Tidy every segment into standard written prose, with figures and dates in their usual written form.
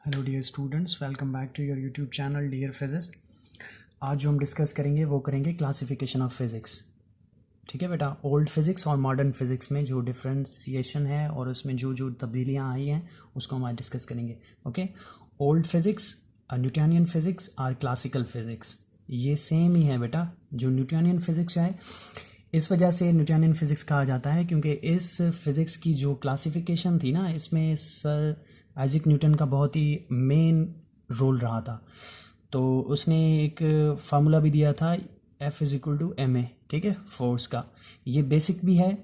Hello dear students, welcome back to your YouTube channel dear physics. आज जो हम discuss करेंगे वो करेंगे क्लासिफिकेशन ऑफ फिज़िक्स। ठीक है बेटा, ओल्ड फिज़िक्स और मॉडर्न फिज़िक्स में जो डिफ्रेंसिएशन है और उसमें जो जो तब्दीलियाँ आई हैं उसको हम आज डिस्कस करेंगे। Okay, old physics, Newtonian physics और क्लासिकल फिज़िक्स ये सेम ही है बेटा। जो न्यूटनियन फिज़िक्स है इस वजह से न्यूटनियन फिज़िक्स कहा जाता है क्योंकि इस फिज़िक्स की जो क्लासिफिकेशन थी ना, इसमें सर आइजैक न्यूटन का बहुत ही मेन रोल रहा था। तो उसने एक फार्मूला भी दिया था F = ma, ठीक है, फोर्स का। ये बेसिक भी है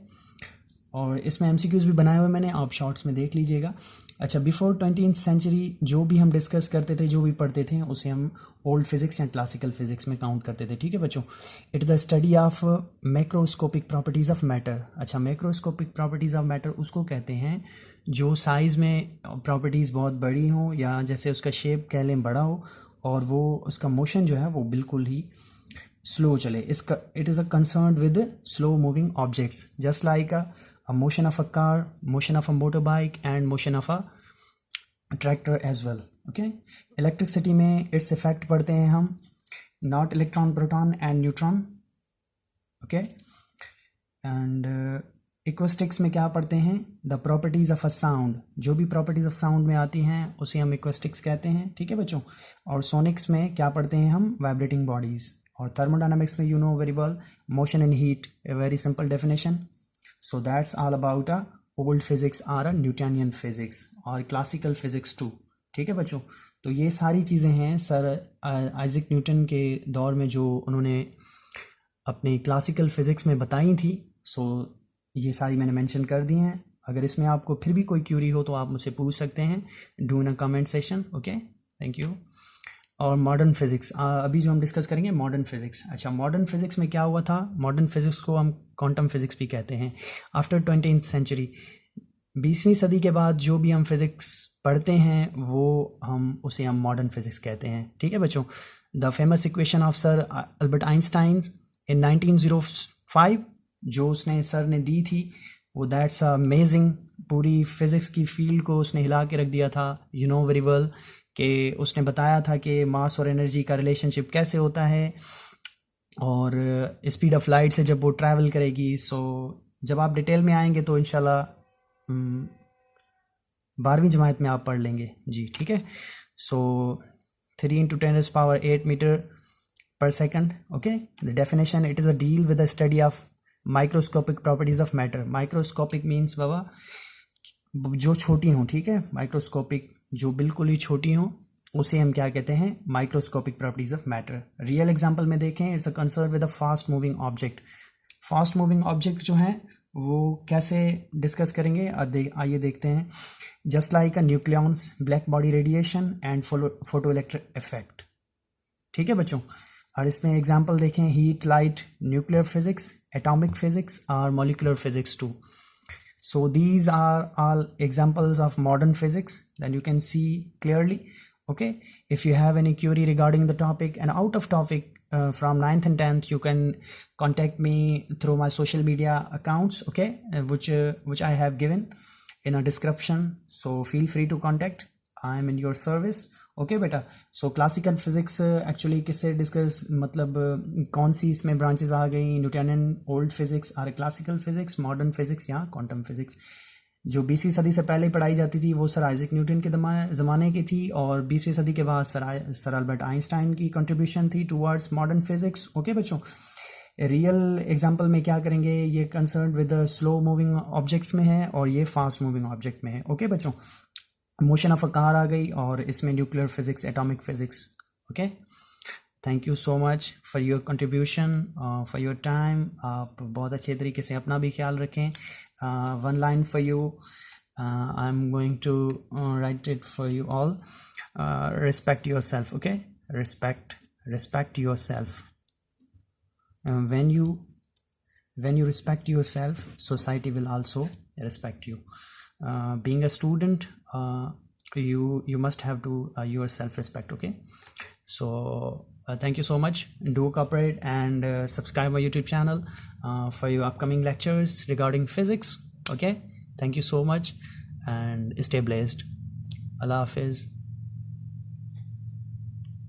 और इसमें MCQs भी बनाए हुए मैंने, आप शॉर्ट्स में देख लीजिएगा। अच्छा, बिफोर 20th सेंचुरी जो भी हम डिस्कस करते थे, जो भी पढ़ते थे, उसे हम ओल्ड फिज़िक्स या क्लासिकल फिज़िक्स में काउंट करते थे। ठीक है बच्चों, it is a study of macroscopic properties of matter. अच्छा, मैक्रोस्कोपिक प्रॉपर्टीज़ ऑफ मैटर उसको कहते हैं जो साइज़ में प्रॉपर्टीज़ बहुत बड़ी हों, या जैसे उसका शेप कह लें बड़ा हो, और वो उसका मोशन जो है वो बिल्कुल ही स्लो चले। इसका it is a concern with slow moving objects just like a motion of a car, motion of a motorbike and motion of a tractor as well. Okay, electricity में its effect पढ़ते हैं हम not electron, proton and neutron. Okay, and acoustics में क्या पढ़ते हैं? The properties of a sound. जो भी properties of sound में आती हैं उसे हम acoustics कहते हैं। ठीक है बच्चों, और sonics में क्या पढ़ते हैं हम? Vibrating bodies. और thermodynamics में you know very well, motion and heat, a very simple definition. So that's all about a old physics or a Newtonian physics और classical physics too. ठीक है बच्चों, तो ये सारी चीज़ें हैं सर आइजैक न्यूटन के दौर में जो उन्होंने अपने क्लासिकल फिज़िक्स में बताई थी। सो ये सारी मैंने मेंशन कर दी हैं। अगर इसमें आपको फिर भी कोई क्यूरी हो तो आप मुझसे पूछ सकते हैं, do in a comment session. Okay, thank you. और मॉडर्न फिज़िक्स अभी जो हम डिस्कस करेंगे मॉडर्न फिज़िक्स। अच्छा, मॉडर्न फिज़िक्स में क्या हुआ था? मॉडर्न फिज़िक्स को हम क्वांटम फिज़िक्स भी कहते हैं। आफ्टर 20th सेंचुरी, 20वीं सदी के बाद जो भी हम फिज़िक्स पढ़ते हैं वो उसे हम मॉडर्न फिज़िक्स कहते हैं। ठीक है बच्चों, the famous equation of sir Albert Einstein in 1905 जो उसने सर ने दी थी, वो दैट्स अमेजिंग। पूरी फिज़िक्स की फील्ड को उसने हिला के रख दिया था। यू नो वेरी वेल कि उसने बताया था कि मास और एनर्जी का रिलेशनशिप कैसे होता है और स्पीड ऑफ लाइट से जब वो ट्रैवल करेगी। सो जब आप डिटेल में आएंगे तो इंशाल्लाह 12वीं जमात में आप पढ़ लेंगे जी। ठीक है, सो 3 × 10⁸ मीटर पर second. Okay, the definition, it is a deal with the study of microscopic properties of matter. Microscopic means बाबा जो छोटी हों। ठीक है, माइक्रोस्कोपिक जो बिल्कुल ही छोटी हों उसे हम क्या कहते हैं? Microscopic properties of matter. Real example में देखें, it's a concern with a fast moving object. Fast moving object जो है वो कैसे डिस्कस करेंगे आइए देखते हैं। Just like a nucleons, black body radiation and photo electric effect. ठीक है बच्चों, और इसमें एग्जाम्पल देखें, heat, light, nuclear physics, atomic physics और molecular physics too. So these are all examples of modern physics that you can see clearly. Okay, if you have any query regarding the topic and out of topic from 9th and 10th, you can contact me through my social media accounts, okay, which I have given in a description. So feel free to contact. I am in your service. Okay बेटा, सो classical physics actually किससे discuss, मतलब कौन सी इसमें branches आ गई? Newtonian, old physics और classical physics, modern physics या quantum physics. जो 20वीं सदी से पहले पढ़ाई जाती थी वो सर आइजैक न्यूटन के ज़माने की थी, और 20वीं सदी के बाद सर अल्बर्ट आइंस्टाइन की कंट्रीब्यूशन थी टूवर्ड्स मॉडर्न फिज़िक्स। ओके बच्चों, रियल एग्जाम्पल में क्या करेंगे, ये concern with slow moving objects में है और ये फास्ट मूविंग ऑब्जेक्ट में है। ओके बच्चों, मोशन ऑफ अ कार आ गई और इसमें nuclear physics, atomic physics. Okay, thank you so much for your contribution, for your time. आप बहुत अच्छे तरीके से अपना भी ख्याल रखें। One line for you, I am going to write it for you all. Respect yourself. Okay, respect yourself. when you respect yourself, society will also respect you. Being a student, you must have to your self respect. Okay, so thank you so much. Do cooperate and subscribe my YouTube channel for your upcoming lectures regarding physics. Okay, thank you so much and stay blessed. Allah Hafiz.